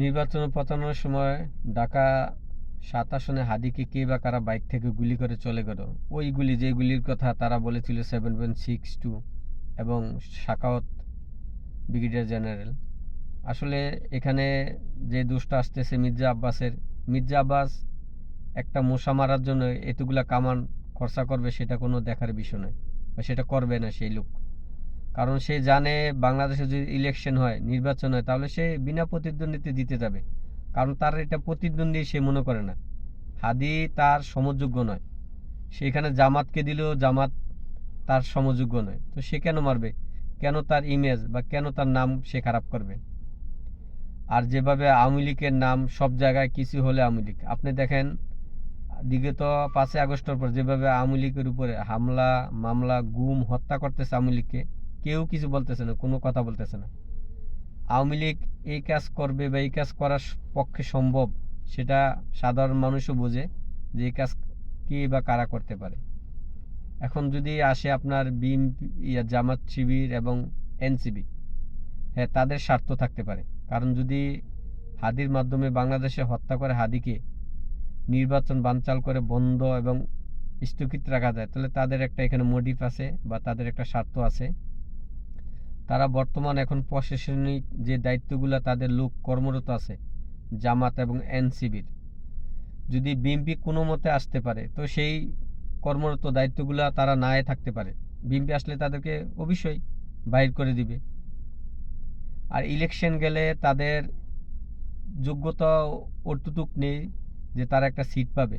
নির্বাচন প্রচারণার সময় ঢাকা ৭ আসনে হাদিকে কে বা কারা বাইক থেকে গুলি করে চলে গেল। ওই গুলি, যে গুলির কথা তারা বলেছিল 7.62 এবং সাখাওয়াত ব্রিগেডিয়ার জেনারেল। আসলে এখানে যে দোষটা আসতেছে মির্জা আব্বাস একটা মশা মারার জন্য এতগুলা কামান খরচা করবে, সেটা কোনো দেখার বিষয় নয়, বা সেটা করবে না সেই লোক। কারণ সে জানে বাংলাদেশে যদি ইলেকশন হয়, নির্বাচন হয়, তাহলে সে বিনা প্রতিদ্বন্দ্বিতে জিতে যাবে। কারণ তার এটা প্রতিদ্বন্দ্বী সে মনে করে না, হাদি তার সমযোগ্য নয়। সেখানে জামাতকে দিলেও জামাত তার সমযোগ্য নয়, তো সে কেন মারবে? কেন তার ইমেজ বা কেন তার নাম সে খারাপ করবে? আর যেভাবে আওয়ামী লীগের নাম সব জায়গায় কিছু হলে আওয়ামী লীগ, আপনি দেখেন বিগত 5ই আগস্টের পর যেভাবে আওয়ামী লীগের উপরে হামলা, মামলা, গুম, হত্যা করতেছে আওয়ামী লীগকে, কেউ কিছু বলতেছে না, কোনো কথা বলতেছে না। আওয়ামী লীগ এই কাজ করবে বা এই কাজ করার পক্ষে সম্ভব, সেটা সাধারণ মানুষও বোঝে যে এই কাজ কে বা কারা করতে পারে। এখন যদি আসে আপনার বিএনপি, জামাত শিবির এবং এনসিপি, হ্যাঁ তাদের স্বার্থ থাকতে পারে। কারণ যদি হাদির মাধ্যমে বাংলাদেশে হত্যা করে হাদিকে নির্বাচন বানচাল করে বন্ধ এবং স্থগিত রাখা যায়, তাহলে তাদের একটা এখানে মোটিভ আছে বা তাদের একটা স্বার্থ আছে। তারা বর্তমান এখন প্রশাসনিক যে দায়িত্বগুলো তাদের লোক কর্মরত আছে জামাত এবং এনসিবির, যদি বিএনপি কোনো মতে আসতে পারে, তো সেই কর্মরত দায়িত্বগুলো তারা নাই থাকতে পারে। বিএনপি আসলে তাদেরকে অবশ্যই বাইর করে দিবে। আর ইলেকশন গেলে তাদের যোগ্যতা অতটুক নেই যে তারা একটা সিট পাবে।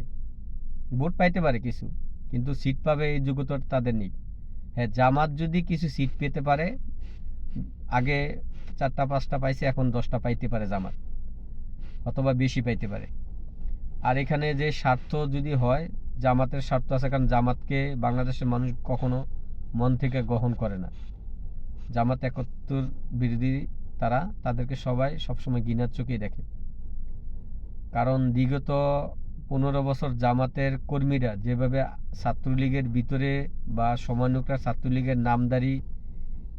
ভোট পাইতে পারে কিছু, কিন্তু সিট পাবে এই যোগ্যতা তাদের নেই। হ্যাঁ, জামাত যদি কিছু সিট পেতে পারে, আগে 4টা 5টা পাইছে, এখন 10টা পাইতে পারে জামাত, অথবা বেশি পাইতে পারে। আর এখানে যে স্বার্থ যদি হয়, জামাতের স্বার্থ আছে, কারণ জামাতকে বাংলাদেশের মানুষ কখনো মন থেকে গ্রহণ করে না। জামাত 71 বিরোধী, তাদেরকে সবাই সবসময় ঘৃণার চোখেই দেখে। কারণ বিগত 15 বছর জামাতের কর্মীরা যেভাবে ছাত্রলীগের ভিতরে বা সমন্বয়করা ছাত্রলীগের নামদারি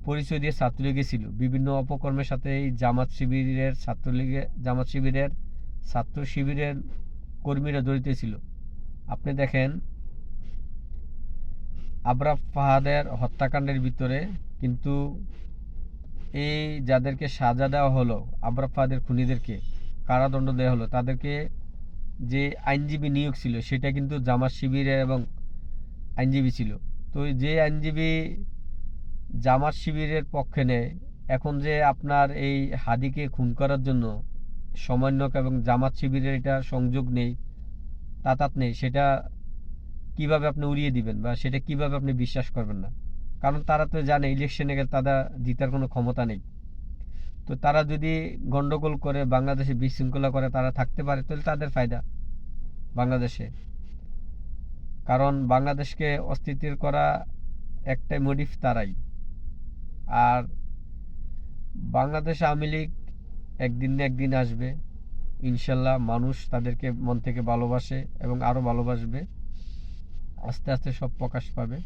পরিচয় দিয়ে ছাত্রলীগে ছিল, বিভিন্ন অপকর্মের সাথে এই জামাত শিবিরের ছাত্র শিবিরের কর্মীরা জড়িত ছিল। আপনি দেখেন আবরার ফাহাদের হত্যাকাণ্ডের ভিতরে কিন্তু এই যাদেরকে সাজা দেওয়া হলো, আবরার ফাহাদের খুনিদেরকে কারাদণ্ড দেওয়া হলো, তাদেরকে যে আইনজীবী নিয়োগ ছিল সেটা কিন্তু জামাত শিবিরের এবং আইনজীবী ছিল। তো যে আইনজীবী জামাত শিবিরের পক্ষে নেয়, এখন যে আপনার এই হাদিকে খুন করার জন্য সমন্বয়ক এবং জামাত শিবিরের এটা সংযোগ নেই, তাতাত নেই, সেটা কিভাবে আপনি উড়িয়ে দিবেন বা সেটা কিভাবে আপনি বিশ্বাস করবেন না? কারণ তারা তো জানে ইলেকশনে গেলে তাদের জিতার কোনো ক্ষমতা নেই। তো তারা যদি গন্ডগোল করে বাংলাদেশে বিশৃঙ্খলা করে তারা থাকতে পারে, তাহলে তাদের ফায়দা বাংলাদেশে। কারণ বাংলাদেশকে অস্থিতির করা একটাই মোটিভ তারাই। আর বাংলাদেশ আওয়ামী লীগ একদিন না একদিন আসবে ইনশাল্লাহ। মানুষ তাদেরকে মন থেকে ভালোবাসে এবং আরও ভালোবাসবে। আস্তে আস্তে সব প্রকাশ পাবে।